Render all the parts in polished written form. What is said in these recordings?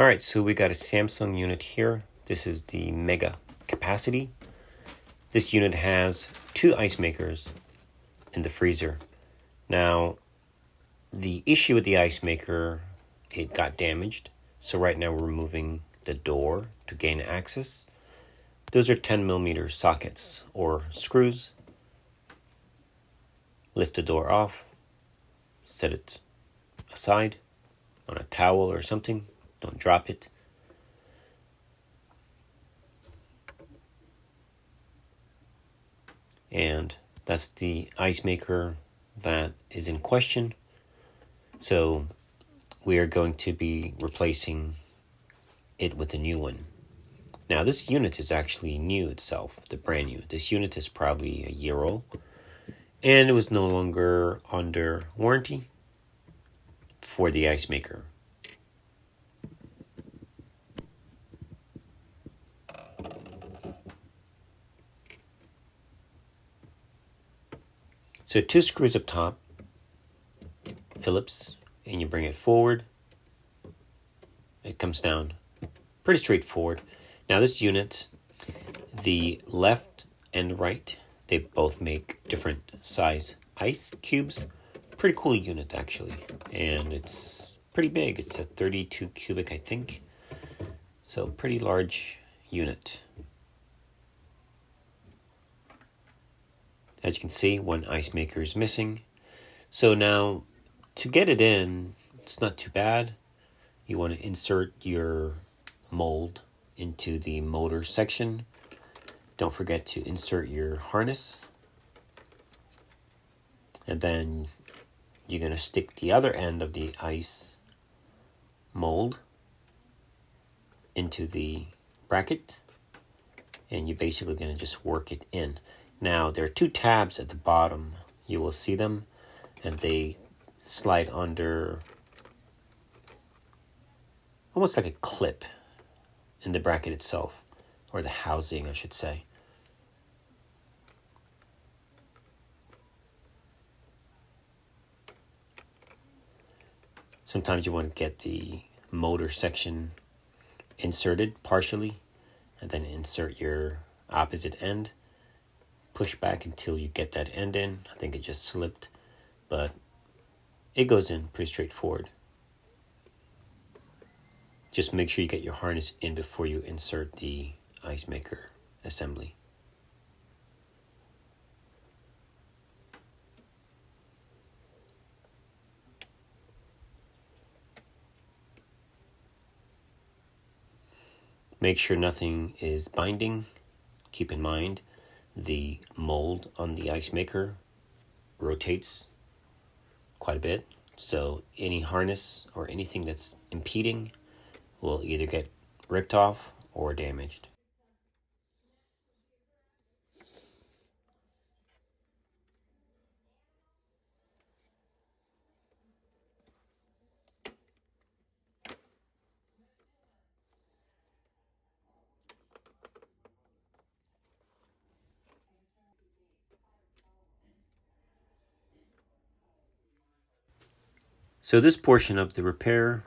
Alright, so we got a Samsung unit here. This is the Mega Capacity. This unit has 2 ice makers in the freezer. Now, the issue with the ice maker, it got damaged. So right now we're removing the door to gain access. Those are 10mm sockets or screws. Lift the door off, set it aside on a towel or something. Don't drop it. And that's the ice maker that is in question. So we are going to be replacing it with a new one. Now this unit is actually new itself, the brand new. This unit is probably a year old. And it was no longer under warranty for the ice maker. So 2 screws up top, Phillips, and you bring it forward. It comes down pretty straightforward. Now this unit, the left and right, they both make different size ice cubes. Pretty cool unit actually, and it's pretty big. It's a 32 cubic, I think. So pretty large unit. As you can see, one ice maker is missing. So now, to get it in, it's not too bad. You want to insert your mold into the motor section. Don't forget to insert your harness. And then you're going to stick the other end of the ice mold into the bracket. And you're basically going to just work it in. Now, there are 2 tabs at the bottom. You will see them, and they slide under almost like a clip in the bracket itself, or the housing, I should say. Sometimes you want to get the motor section inserted partially, and then insert your opposite end. Push back until you get that end in. I think it just slipped, but it goes in pretty straightforward. Just make sure you get your harness in before you insert the ice maker assembly. Make sure nothing is binding. Keep in mind, the mold on the ice maker rotates quite a bit, so any harness or anything that's impeding will either get ripped off or damaged. So this portion of the repair,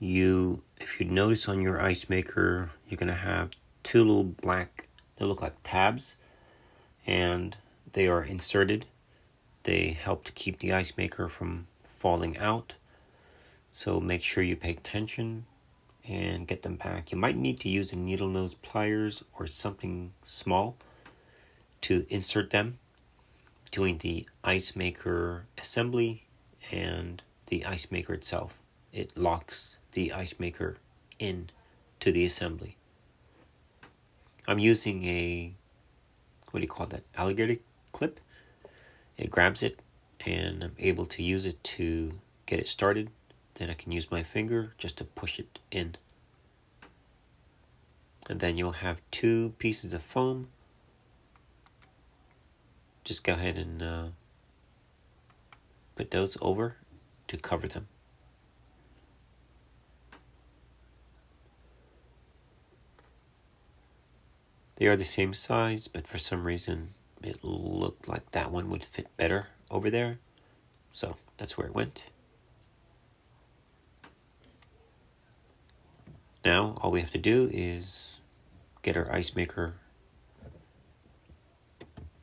if you notice on your ice maker, you're going to have 2 little black, they look like tabs, and they are inserted. They help to keep the ice maker from falling out. So make sure you pay attention and get them back. You might need to use a needle nose pliers or something small to insert them between the ice maker assembly and the ice maker itself. It locks the ice maker in to the assembly. I'm using a, what do you call that, alligator clip. It grabs it, and I'm able to use it to get it started. Then I can use my finger just to push it in. And then you'll have 2 pieces of foam. Just go ahead and put those over to cover them. They are the same size, but for some reason it looked like that one would fit better over there. So that's where it went. Now all we have to do is get our Icemaker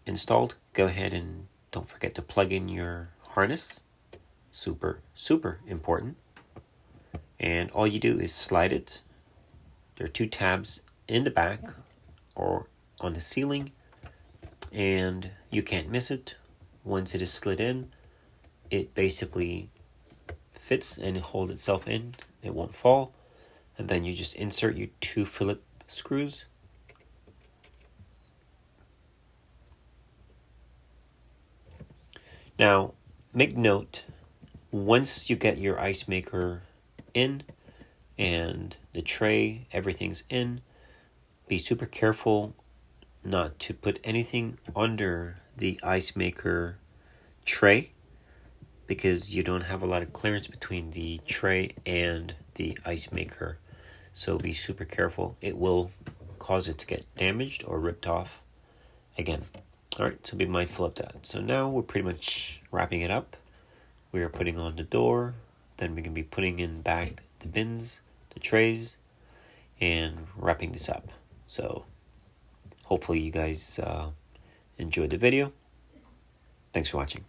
installed. Go ahead and don't forget to plug in your harness. Super important. And all you do is slide it. There are 2 tabs in the back or on the ceiling, and you can't miss it. Once it is slid in, it basically fits and holds itself in. It won't fall. And then you just insert your 2 Phillips screws. Now, make note, once you get your Icemaker in and the tray, everything's in, be super careful not to put anything under the Icemaker tray, because you don't have a lot of clearance between the tray and the Icemaker. So be super careful. It will cause it to get damaged or ripped off again. Alright, so be mindful of that. So now we're pretty much wrapping it up. We are putting on the door. Then we can be putting in back the bins, the trays, and wrapping this up. So hopefully you guys enjoyed the video. Thanks for watching.